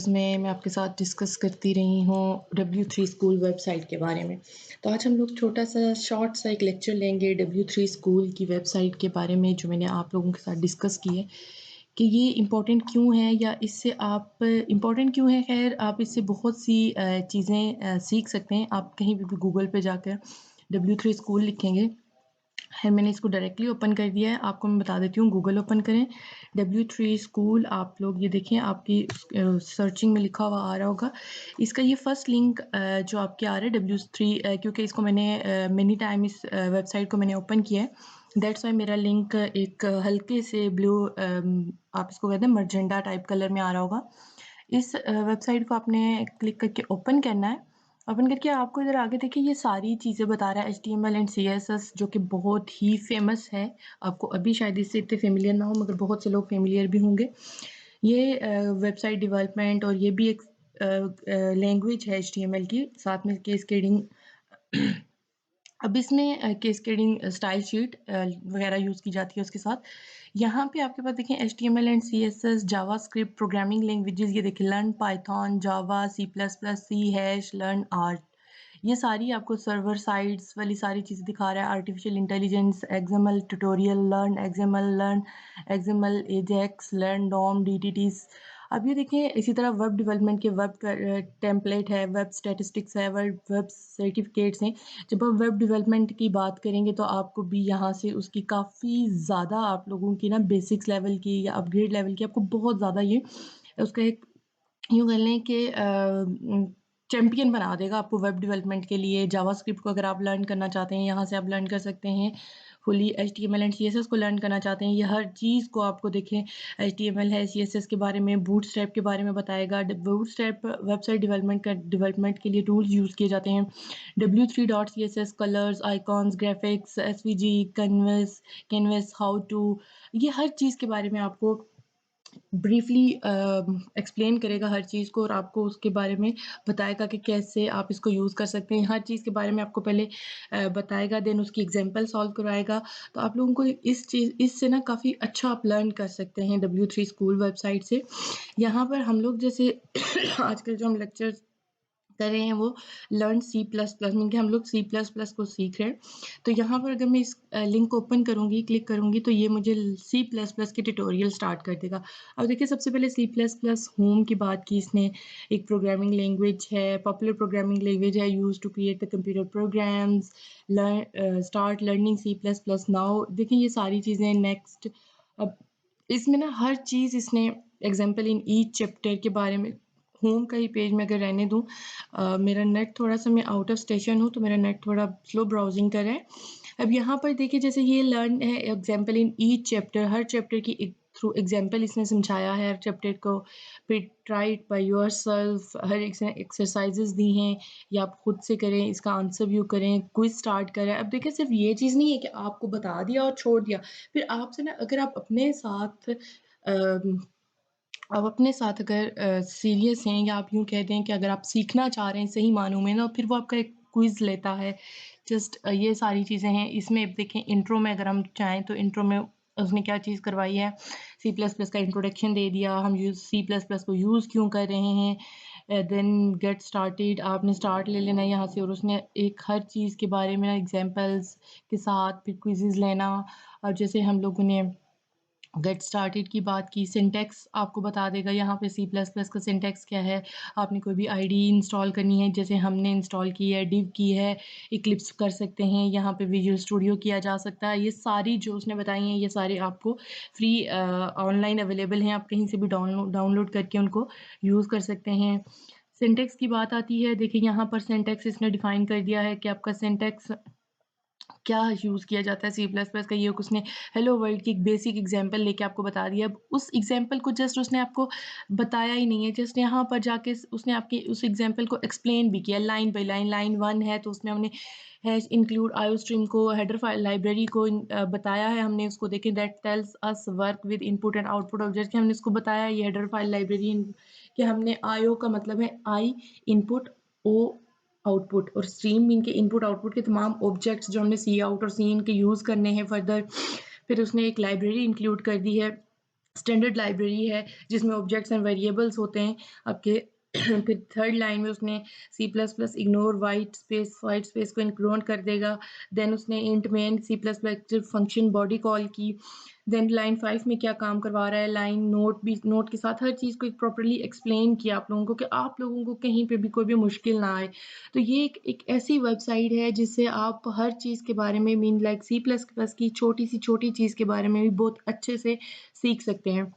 इसमें मैं आपके साथ डिस्कस करती रही हूँ W3 स्कूल वेबसाइट के बारे में। तो आज हम लोग छोटा-सा शॉर्ट सा एक लेक्चर लेंगे W3 स्कूल की वेबसाइट के बारे में जो मैंने आप लोगों के साथ डिस्कस की है, कि ये इम्पोर्टेंट क्यों है या इससे आप इम्पोर्टेंट क्यों है ख़ैर आप इससे बहुत सी चीज़ें सीख सकते हैं। आप कहीं भी गूगल पे जाकर W3 स्कूल लिखेंगे है मैंने इसको डायरेक्टली ओपन कर दिया है। आपको मैं बता देती हूँ गूगल ओपन करें, W3 स्कूल आप लोग ये देखें आपकी सर्चिंग में लिखा हुआ आ रहा होगा। इसका ये फर्स्ट लिंक जो आपके आ रहा है W3 क्योंकि इसको मैंने मेनी टाइम इस वेबसाइट को मैंने ओपन किया है। दैट्स व्हाई मेरा लिंक एक हल्के से ब्लू आप इसको कहते हैं मजेंटा टाइप कलर में आ रहा होगा। इस वेबसाइट को आपने क्लिक करके ओपन करना है। ओपन करके आपको इधर आगे देखिए ये सारी चीज़ें बता रहा है एचटीएमएल एंड सीएसएस जो कि बहुत ही फ़ेमस है। आपको अभी शायद इससे इतने फ़ेमिलियर ना हो मगर बहुत से लोग फ़ेमिलियर भी होंगे। ये वेबसाइट डेवलपमेंट और ये भी एक लैंग्वेज है एचटीएमएल की, साथ में कैस्केडिंग अब इसमें कैस्केडिंग स्टाइल शीट वगैरह यूज़ की जाती है उसके साथ। यहाँ पे आपके पास देखें HTML and CSS, JavaScript, programming languages ये देखिए learn Python, Java, C plus plus, C hash, learn R. ये सारी आपको सर्वर साइड्स वाली सारी चीज़ें दिखा रहा है। Artificial intelligence, XML tutorial, learn XML, AJAX, learn DOM, DTDs. अब ये देखिए इसी तरह वेब डेवलपमेंट के वेब टेम्पलेट है, वेब स्टैटिस्टिक्स है, वेब सर्टिफिकेट्स हैं। जब आप वेब डेवलपमेंट की बात करेंगे तो आपको भी यहाँ से उसकी काफ़ी ज़्यादा आप लोगों की ना बेसिक्स लेवल की या अपग्रेड लेवल की आपको बहुत ज़्यादा ये उसका एक यूँ कह लें कि चैंपियन बना देगा आपको वेब डेवलपमेंट के लिए। जावास्क्रिप्ट को अगर आप लर्न करना चाहते हैं, यहाँ से आप लर्न कर सकते हैं। फुली एचटीएमएल एंड सीएसएस को लर्न करना चाहते हैं, ये हर चीज़ को आपको देखें एचटीएमएल है, सीएसएस के बारे में, बूटस्ट्रैप के बारे में बताएगा। ड बूटस्ट्रैप वेबसाइट डेवलपमेंट के लिए टूल्स यूज़ किए जाते हैं। W3 dot CSS, colours, icons, graphics, SVG, canvas, how to, ये हर चीज़ के बारे में आपको ब्रीफली एक्सप्लेन करेगा हर चीज़ को और आपको उसके बारे में बताएगा कि कैसे आप इसको यूज़ कर सकते हैं। हर चीज़ के बारे में आपको पहले बताएगा, देन उसकी एग्ज़ाम्पल सॉल्व करवाएगा। तो आप लोगों को इससे ना काफ़ी अच्छा आप लर्न कर सकते हैं W3 स्कूल वेबसाइट से। यहाँ पर हम लोग जैसे आजकल जो हम लेक्चर्स कर रहे हैं वो learn C plus plus mean कि हम लोग सी प्लस प्लस को सीख रहे हैं। तो यहाँ पर अगर मैं इस लिंक को ओपन करूँगी, क्लिक करूँगी तो ये मुझे सी प्लस प्लस के ट्यूटोरियल स्टार्ट कर देगा। अब देखिए सबसे पहले सी प्लस प्लस होम की बात की इसने, एक प्रोग्रामिंग लैंग्वेज है, पॉपुलर प्रोग्रामिंग लैंग्वेज है used to create the computer programs, start learning C plus plus now. देखिए ये सारी चीज़ें नेक्स्ट। अब इसमें ना हर चीज़ इसने एग्ज़ाम्पल इन ईच चैप्टर के बारे में होम का ही पेज मैं अगर रहने दूँ मेरा नेट थोड़ा-सा मैं आउट ऑफ स्टेशन हूँ, तो मेरा नेट थोड़ा स्लो ब्राउज़िंग कर रहा है। अब यहाँ पर देखिए जैसे ये लर्न है example in each chapter, her chapter की एक थ्रू एग्ज़ाम्पल इसने समझाया है हर चैप्टर को। फिर ट्राई इट बाय योरसेल्फ, हर एक्सरसाइज़ेज़ दी हैं, या आप खुद से करें, इसका आंसर व्यू करें, क्विज़ स्टार्ट करें। अब देखिए सिर्फ़ ये चीज़ नहीं है कि आपको बता दिया और छोड़ दिया। फिर आपसे ना अगर आप अपने साथ अम आप अपने साथ अगर सीरियस हैं या आप यूँ कह दें कि अगर आप सीखना चाह रहे हैं सही मानों में ना, फिर वो आपका एक क्विज़ लेता है। जस्ट ये सारी चीज़ें हैं। इसमें देखें इंट्रो में अगर हम चाहें तो इंट्रो में उसने क्या चीज़ करवाई है, सी प्लस प्लस का इंट्रोडक्शन दे दिया, हम सी प्लस प्लस को यूज़ क्यों कर रहे हैं। देन गेट स्टार्टेड, आपने स्टार्ट ले लेना है यहाँ से और उसने एक हर चीज़ के बारे में एग्ज़ाम्पल्स के साथ फिर क्विज़ेज़ लेना। और जैसे हम लोगों ने गेट स्टार्टेड की बात की, सिंटैक्स आपको बता देगा यहाँ पे सी प्लस प्लस का सिंटैक्स क्या है। आपने कोई भी आईडी इंस्टॉल करनी है, जैसे हमने इंस्टॉल की है, डिव की है, इक्लिप्स कर सकते हैं, यहाँ पे विजुअल स्टूडियो किया जा सकता है। ये सारी जो उसने बताई हैं, ये सारे आपको फ्री ऑनलाइन अवेलेबल हैं, आप कहीं से भी डाउनलोड करके उनको यूज़ कर सकते हैं। सिंटैक्स की बात आती है, देखिए यहाँ पर सिंटैक्स इसने डिफ़ाइन कर दिया है कि आपका सिंटैक्स क्या यूज़ किया जाता है सी प्लस प्लस का। ये उसने हेलो वर्ल्ड की एक बेसिक एग्जांपल लेके आपको बता दिया। अब उस एग्जांपल को जस्ट उसने आपको बताया ही नहीं है, जस्ट यहाँ पर जाके उसने आपके उस एग्जांपल को एक्सप्लेन भी किया लाइन बाय लाइन। लाइन 1 है तो उसमें हमने हैश इंक्लूड आईओस्ट्रीम को हेडर फाइल लाइब्रेरी को बताया है हमने उसको। देखें that tells us work with input and output object, हमने इसको बताया ये हेडर फाइल लाइब्रेरी कि हमने आईओ का मतलब है आई इनपुट, ओ आउटपुट, और स्ट्रीम मीन के इनपुट आउटपुट के तमाम ऑब्जेक्ट्स जो हमने सी आउट और सी इन के यूज़ करने हैं फर्दर। फिर उसने एक लाइब्रेरी इंक्लूड कर दी है स्टैंडर्ड लाइब्रेरी है जिसमें ऑब्जेक्ट्स एंड वेरिएबल्स होते हैं आपके। फिर थर्ड लाइन में उसने C plus plus ignore white space को इंक्लूड कर देगा। देन उसने int main C plus plus function body call की। देन लाइन 5 में क्या काम करवा रहा है, लाइन नोट के साथ हर चीज़ को एक प्रॉपर्ली एक्सप्लेन किया आप लोगों को कि आप लोगों को कहीं पे भी कोई भी मुश्किल ना आए। तो ये एक ऐसी वेबसाइट है जिससे आप हर चीज़ के बारे में mean like C plus plus की छोटी सी छोटी चीज़ के बारे में भी बहुत अच्छे से सीख सकते हैं।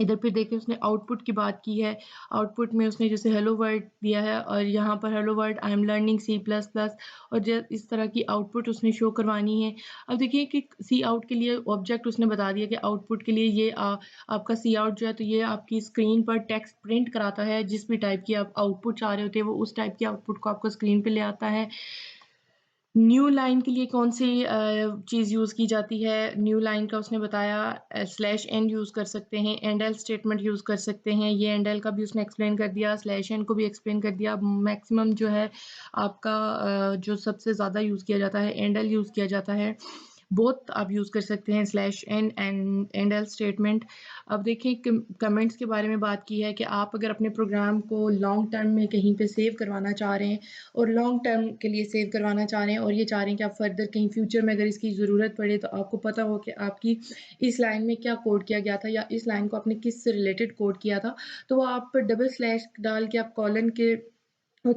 इधर पे देखिए उसने आउटपुट की बात की है। आउटपुट में उसने जैसे हेलो वर्ल्ड दिया है और यहाँ पर hello world I am learning C plus plus और ज इस तरह की आउटपुट उसने शो करवानी है। अब देखिए कि सी आउट के लिए ऑब्जेक्ट उसने बता दिया कि आउटपुट के लिए ये आपका सी आउट जो है तो ये आपकी स्क्रीन पर टेक्स्ट प्रिंट कराता है। जिस भी टाइप की आप आउटपुट चाह रहे होते हैं वो उस टाइप की आउटपुट को आपको स्क्रीन पे ले आता है। न्यू लाइन के लिए कौन-सी चीज़ यूज़ की जाती है, न्यू लाइन का उसने बताया स्लैश एन यूज़ कर सकते हैं, एंड एल स्टेटमेंट यूज़ कर सकते हैं, ये एंड एल का भी उसने एक्सप्लेन कर दिया, स्लैश एन को भी एक्सप्लेन कर दिया। मैक्सिमम जो है आपका जो सबसे ज़्यादा यूज़ किया जाता है एंड एल यूज़ किया जाता है। बोथ आप यूज़ कर सकते हैं slash n end L statement. अब देखिए कमेंट्स के बारे में बात की है कि आप अगर अपने प्रोग्राम को लॉन्ग टर्म में कहीं पे सेव करवाना चाह रहे हैं और लॉन्ग टर्म के लिए सेव करवाना चाह रहे हैं और ये चाह रहे हैं कि आप फर्दर कहीं फ्यूचर में अगर इसकी ज़रूरत पड़े तो आपको पता हो कि आपकी इस लाइन में क्या कोड किया गया था या इस लाइन को आपने किस से रिलेटेड कोड किया था, तो वो आप डबल स्लैश डाल के आप कॉलन के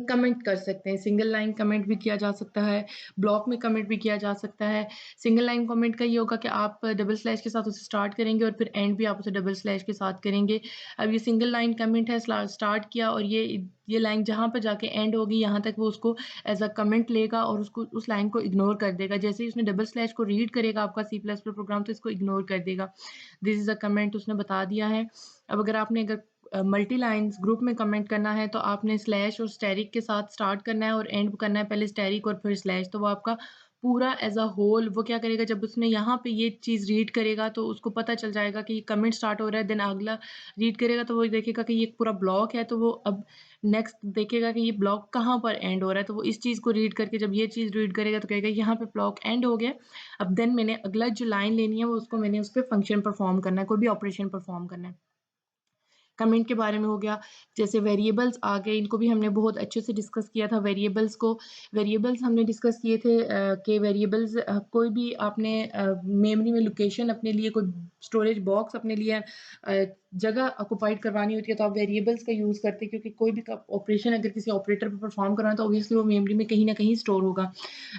कमेंट कर सकते हैं। सिंगल लाइन कमेंट भी किया जा सकता है, ब्लॉक में कमेंट भी किया जा सकता है। सिंगल लाइन कमेंट का ये होगा कि आप डबल स्लैश के साथ उसे स्टार्ट करेंगे और फिर एंड भी आप उसे डबल स्लैश के साथ करेंगे। अब ये सिंगल लाइन कमेंट है, स्टार्ट किया और ये लाइन जहाँ पे जाके एंड होगी यहाँ तक वो उसको एज़ अ कमेंट लेगा और उसको उस लाइन को इग्नोर कर देगा। जैसे ही उसने डबल स्लैश को रीड करेगा आपका सी प्लस प्लस प्रोग्राम तो इसको इग्नोर कर देगा। दिस इज़ अ कमेंट उसने बता दिया है। अब अगर आपने अगर मल्टी लाइन्स ग्रुप में कमेंट करना है तो आपने स्लैश और स्टैरिक के साथ स्टार्ट करना है और एंड करना है पहले स्टैरिक और फिर स्लैश। तो वो आपका पूरा एज़ अ होल वो क्या करेगा जब उसने यहाँ पे ये चीज़ रीड करेगा तो उसको पता चल जाएगा कि ये कमेंट स्टार्ट हो रहा है देन अगला रीड करेगा तो वो देखेगा कि ये पूरा ब्लॉक है तो वो अब नेक्स्ट देखेगा कि ये ब्लॉक कहाँ पर एंड हो रहा है। तो वो इस चीज़ को रीड करके जब ये चीज़ रीड करेगा तो कहेगा यहाँ पे ब्लॉक एंड हो गया। अब देन मैंने अगला जो लाइन लेनी है वो उसको मैंने उस पे फंक्शन परफ़ॉर्म करना है, कोई भी ऑपरेशन परफ़ॉर्म करना है। कमेंट के बारे में हो गया, जैसे वेरिएबल्स आ गए, इनको भी हमने बहुत अच्छे से डिस्कस किया था वेरिएबल्स हमने डिस्कस किए थे कि वेरिएबल्स कोई भी आपने मेमोरी में लोकेशन अपने लिए कोई स्टोरेज बॉक्स अपने लिए जगह ऑक्युपाइड करवानी होती है तो आप वेरिएबल्स का यूज़ करते हैं क्योंकि कोई भी ऑपरेशन अगर किसी ऑपरेटर पे परफॉर्म करना है तो ऑब्वियसली वो मेमोरी में कहीं न कहीं स्टोर होगा।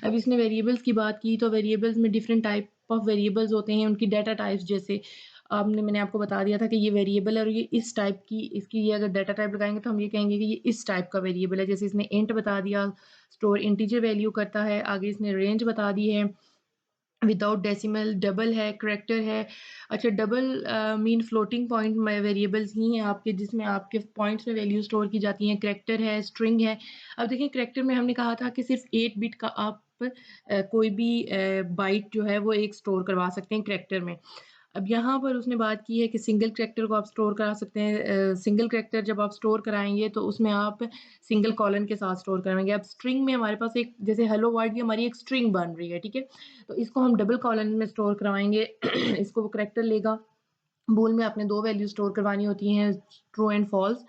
अब इसने वेरिएबल्स की बात की तो वेरिएबल्स में डिफरेंट टाइप ऑफ वेरिएबल्स होते हैं, उनकी डाटा टाइप्स जैसे मैंने आपको बता दिया था कि ये वेरिएबल है और ये इस टाइप की इसकी ये अगर डाटा टाइप लगाएँगे तो हम ये कहेंगे कि ये इस टाइप का वेरिएबल है। जैसे इसने इंट बता दिया, स्टोर इंटीजर वैल्यू करता है, आगे इसने रेंज बता दी है, विदाउट डेसिमल, डबल है, करैक्टर है। अच्छा डबल मीन फ्लोटिंग पॉइंट में वेरिएबल्स ही हैं आपके जिसमें आपके पॉइंट्स में वैल्यू स्टोर की जाती हैं, करैक्टर है, स्ट्रिंग है। अब देखिए करैक्टर में हमने कहा था कि सिर्फ़ 8 बिट का आप कोई भी बाइट जो है वो एक स्टोर करवा सकते हैं करैक्टर में। अब यहाँ पर उसने बात की है कि सिंगल करैक्टर को आप स्टोर करा सकते हैं। सिंगल करैक्टर जब आप स्टोर कराएँगे तो उसमें आप सिंगल कॉलन के साथ स्टोर कराएँगे। अब स्ट्रिंग में हमारे पास एक जैसे हेलो वर्ल्ड की हमारी एक स्ट्रिंग बन रही है, ठीक है? तो इसको हम डबल कॉलन में स्टोर करवाएँगे। इसको वो करैक्टर लेगा। बूल में आपने 2 वैल्यू स्टोर करवानी होती हैं, ट्रू एंड फॉल्स।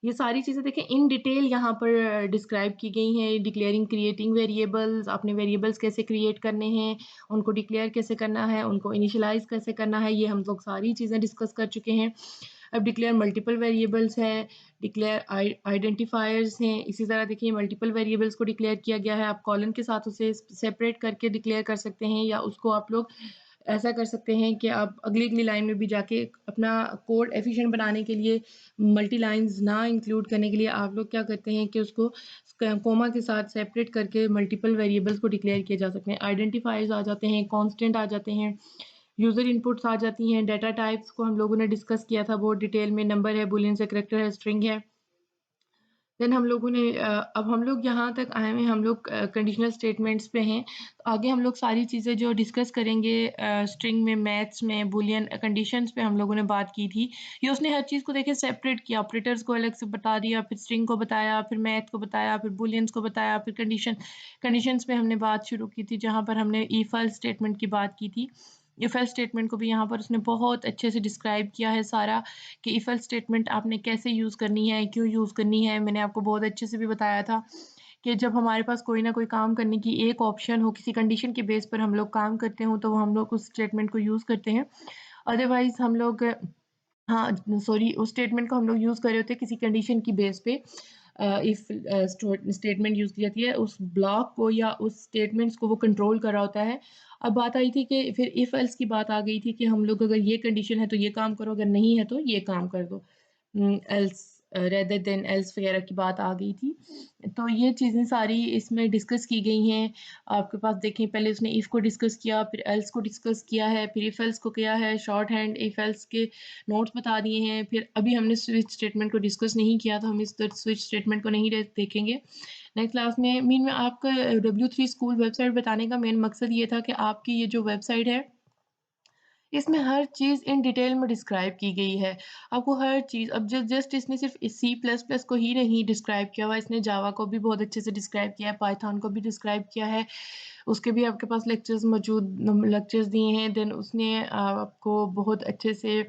ये सारी चीज़ें देखिए इन डिटेल यहाँ पर डिस्क्राइब की गई हैं। डिक्लेयरिंग क्रिएटिंग वेरिएबल्स, आपने वेरिएबल्स कैसे क्रिएट करने हैं, उनको डिक्लेयर कैसे करना है, उनको इनिशियलाइज़ कैसे करना है, ये हम लोग सारी चीज़ें डिस्कस कर चुके हैं। अब डिक्लेयर मल्टीपल वेरिएबल्स है, डिक्लेयर आइडेंटिफायर्स हैं। इसी तरह देखिए मल्टीपल वेरिएबल्स को डिक्लेयर किया गया है। आप कॉलन के साथ उसे सेपरेट करके डिक्लेयर कर सकते हैं या उसको आप लोग ऐसा कर सकते हैं कि आप अगली-अगली लाइन में भी जाके अपना कोड एफिशिएंट बनाने के लिए मल्टी लाइन्स ना इंक्लूड करने के लिए आप लोग क्या करते हैं कि उसको कोमा के साथ सेपरेट करके मल्टीपल वेरिएबल्स को डिक्लेयर किए जा सकते हैं। आइडेंटिफायर्स आ जाते हैं, कांस्टेंट आ जाते हैं, यूज़र इनपुट्स आ जाती हैं, डाटा टाइप्स को हम लोगों ने डिस्कस किया था बहुत डिटेल में, नंबर है, बूलियन है, करैक्टर है, स्ट्रिंग है। देन हम लोगों ने अब हम लोग यहाँ तक आए हैं, हम लोग कंडीशनल स्टेटमेंट्स पे हैं। आगे हम लोग सारी चीज़ें जो डिस्कस करेंगे स्ट्रिंग में, मैथ्स में, बूलियन कंडीशंस पे हम लोगों ने बात की थी। ये उसने हर चीज़ को देखिए सेपरेट किया, ऑपरेटर्स को अलग से बता दिया, फिर स्ट्रिंग को बताया, फिर मैथ को बताया, फिर बूलियंस को बताया, फिर कंडीशंस पे हमने बात शुरू की थी, जहाँ पर हमने इफ एल्स स्टेटमेंट की बात की थी। इफ एल्स स्टेटमेंट को भी यहाँ पर उसने बहुत अच्छे से डिस्क्राइब किया है सारा कि इफ एल्स स्टेटमेंट आपने कैसे यूज़ करनी है, क्यों यूज़ करनी है। मैंने आपको बहुत अच्छे से भी बताया था कि जब हमारे पास कोई ना कोई काम करने की एक ऑप्शन हो, किसी कंडीशन के बेस पर हम लोग काम करते हों, तो हम लोग उस स्टेटमेंट को यूज़ करते हैं। अदरवाइज़ हम लोग हाँ, सॉरी उस स्टेटमेंट को हम लोग यूज़ कर रहे होते हैं किसी कंडीशन की बेस पे इफ स्टेटमेंट यूज़ की जाती है, उस ब्लॉक को या उस स्टेटमेंट्स को वो कंट्रोल कर रहा होता है। अब बात आई थी कि फिर इफ एल्स की बात आ गई थी कि हम लोग अगर ये कंडीशन है तो ये काम करो, अगर नहीं है तो ये काम कर दो। एल्स रेदर देन एल्स वगैरह की बात आ गई थी। तो ये चीज़ें सारी इसमें डिस्कस की गई हैं। आपके पास देखें पहले उसने इफ को डिस्कस किया, फिर एल्स को डिस्कस किया है, फिर इफ एल्स को किया है, शॉर्ट हैंड इफ एल्स के नोट्स बता दिए हैं। फिर अभी हमने स्विच स्टेटमेंट को डिस्कस नहीं किया, तो हम इस स्विच स्टेटमेंट को नहीं देखेंगे। नेक्स्ट क्लास में मीन में आपका W3 स्कूल वेबसाइट बताने का मेन मकसद ये था कि आपकी ये जो वेबसाइट है, इसमें हर चीज़ इन डिटेल में डिस्क्राइब की गई है। आपको हर चीज़ अब जस्ट इसने सिर्फ़ सी प्लस प्लस को ही नहीं डिस्क्राइब किया हुआ, इसने जावा को भी बहुत अच्छे से डिस्क्राइब किया है, पाइथन को भी डिस्क्राइब किया है। उसके भी आपके पास लेक्चर्स दिए हैं। देन उसने आपको बहुत अच्छे से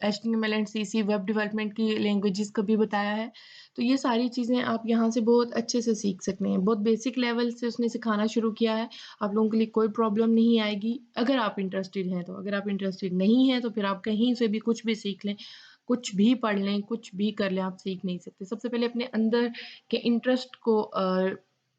HTML and CC web development की लैंग्वेजेस को भी बताया है। तो ये सारी चीज़ें आप यहाँ से बहुत अच्छे से सीख सकते हैं। बहुत बेसिक लेवल से उसने सिखाना शुरू किया है। आप लोगों के लिए कोई प्रॉब्लम नहीं आएगी, अगर आप इंटरेस्टेड हैं तो। अगर आप इंटरेस्टेड नहीं हैं तो फिर आप कहीं से भी कुछ भी सीख लें, कुछ भी पढ़ लें, कुछ भी कर लें, आप सीख नहीं सकते। सबसे पहले अपने अंदर के इंटरेस्ट को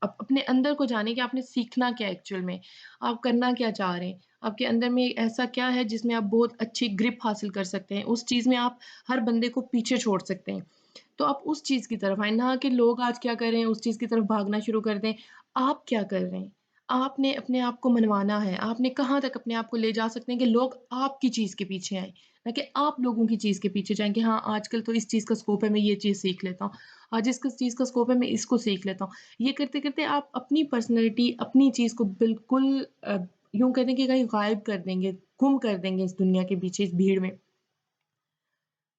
अपने अंदर को जानें कि आपने सीखना क्या है एक्चुअल में, आप करना क्या चाह रहे हैं। आपके अंदर में ऐसा क्या है जिसमें आप बहुत अच्छी ग्रिप हासिल कर सकते हैं, उस चीज़ में आप हर बंदे को पीछे छोड़ सकते हैं। तो आप उस चीज़ की तरफ आएँ, ना कि लोग आज क्या कर रहे हैं उस चीज़ की तरफ भागना शुरू कर दें। आप क्या कर रहे हैं? आपने अपने आप को मनवाना है, आपने कहाँ तक अपने आप को ले जा सकते हैं कि लोग आपकी चीज़ के पीछे आएँ, ना कि आप लोगों की चीज़ के पीछे जाएँ कि हाँ, आजकल तो इस चीज़ का स्कोप है, मैं ये चीज़ सीख लेता हूँ। आज इस चीज़ का स्कोप है, मैं इसको सीख लेता हूँ। ये करते-करते आप अपनी पर्सनैलिटी, अपनी चीज़ को बिल्कुल यूँ कहते हैं कि कहीं गायब कर देंगे, गुम कर देंगे इस दुनिया के पीछे, इस भीड़ में।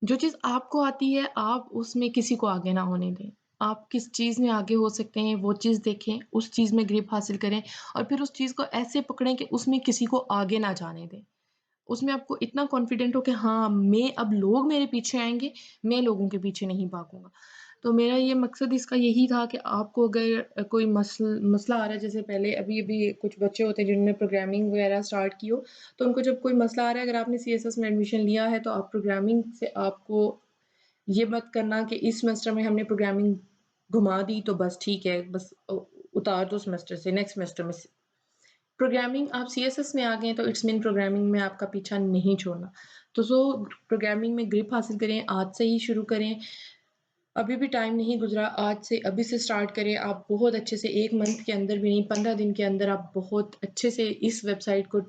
जो चीज़ आपको आती है, आप उसमें किसी को आगे ना होने दें। आप किस चीज़ में आगे हो सकते हैं, वो चीज़ देखें, उस चीज़ में ग्रिप हासिल करें और फिर उस चीज़ को ऐसे पकड़ें कि उसमें किसी को आगे ना जाने दें। उसमें आपको इतना कॉन्फिडेंट हो कि हाँ, मैं अब लोग मेरे पीछे आएँगे, मैं लोगों के पीछे नहीं भागूँगा। तो मेरा ये मकसद इसका यही था कि आपको अगर कोई मसला आ रहा है, जैसे पहले अभी-अभी कुछ बच्चे होते हैं जिन्होंने प्रोग्रामिंग वगैरह स्टार्ट की हो, तो उनको जब कोई मसला आ रहा है, अगर आपने सीएसएस में एडमिशन लिया है, तो आप प्रोग्रामिंग से आपको ये मत करना कि इस सेमेस्टर में हमने प्रोग्रामिंग घुमा दी तो बस ठीक है, बस उतार दो सेमेस्टर से, नेक्स्ट सेमेस्टर में प्रोग्रामिंग आप सीएसएस में आ गए हैं तो इट्स मीन प्रोग्रामिंग में आपका पीछा नहीं छोड़ना। तो प्रोग्रामिंग में ग्रिप हासिल करें, आज से ही शुरू करें। अभी भी टाइम नहीं गुज़रा, आज से अभी से स्टार्ट करें। आप बहुत अच्छे से 1 मंथ के अंदर भी नहीं, 15 दिन के अंदर आप बहुत अच्छे से इस वेबसाइट को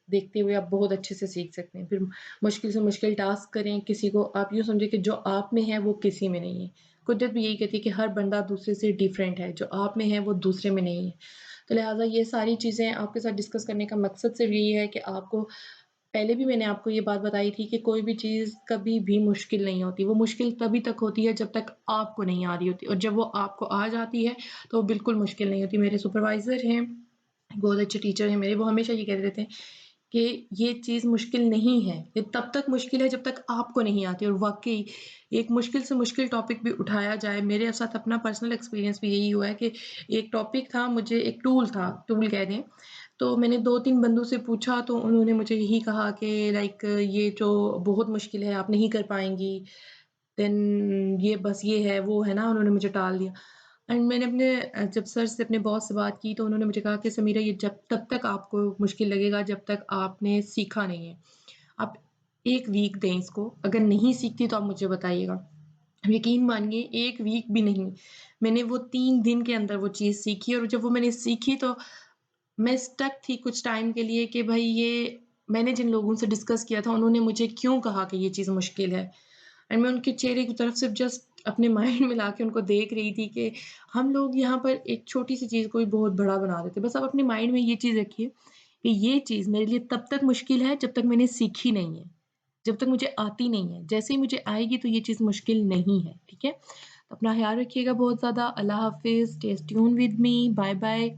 देखते हुए आप बहुत अच्छे से सीख सकते हैं। फिर मुश्किल से मुश्किल टास्क करें, किसी को आप यूँ समझें कि जो आप में है वो किसी में नहीं है। कुदरत भी यही कहती है कि हर बंदा दूसरे से डिफरेंट है, जो आप में है वो दूसरे में नहीं है। तो लिहाज़ा ये सारी चीज़ें आपके साथ डिस्कस करने का मकसद सिर्फ़ यही है कि आपको पहले भी मैंने आपको ये बात बताई थी कि कोई भी चीज़ कभी भी मुश्किल नहीं होती। वो मुश्किल तभी तक होती है जब तक आपको नहीं आ रही होती और जब वो आपको आ जाती है, तो वो बिल्कुल मुश्किल नहीं होती। मेरे सुपरवाइज़र हैं, बहुत अच्छे टीचर हैं मेरे, वो हमेशा ये कहते रहते हैं कि ये चीज़ मुश्किल नहीं है। ये तब तक मुश्किल है जब तक आपको नहीं आती और वाक़ई एक मुश्किल से मुश्किल टॉपिक भी उठाया जाए, मेरे साथ अपना पर्सनल एक्सपीरियंस भी यही हुआ है कि एक टॉपिक था, मुझे एक टूल था, टूल कह दें, तो मैंने 2-3 बंदों से पूछा तो उन्होंने मुझे यही कहा कि लाइक ये जो बहुत मुश्किल है, आप नहीं कर पाएँगी, देन ये बस ये है, वो है ना, उन्होंने मुझे टाल दिया। एंड मैंने जब सर से अपने बॉस से बात की तो उन्होंने मुझे कहा कि समीरा ये जब तब तक आपको मुश्किल लगेगा जब तक आपने सीखा नहीं है। आप 1 वीक दें इसको, अगर नहीं सीखती तो आप मुझे बताइएगा। यकीन मानिए 1 वीक भी नहीं, मैंने वो 3 दिन के अंदर वो चीज़ सीखी और जब वो मैंने सीखी तो मैं स्टक थी कुछ टाइम के लिए कि भई ये मैंने जिन लोगों से डिस्कस किया था उन्होंने मुझे क्यों कहा कि ये चीज़ मुश्किल है। एंड मैं उनके चेहरे की तरफ सिर्फ़ जस्ट अपने माइंड में लाके उनको देख रही थी कि हम लोग यहाँ पर एक छोटी-सी चीज़ को भी बहुत बड़ा बना देते हैं। बस आप अपने माइंड में ये चीज़ रखिए कि ये चीज़ मेरे लिए तब तक मुश्किल है जब तक मैंने सीखी नहीं है, जब तक मुझे आती नहीं है। जैसे ही मुझे आएगी तो ये चीज़ मुश्किल नहीं है, ठीक है? तो अपना ख़्याल रखिएगा बहुत ज़्यादा। अल्लाह हाफ़िज़, stay tuned with me, bye bye.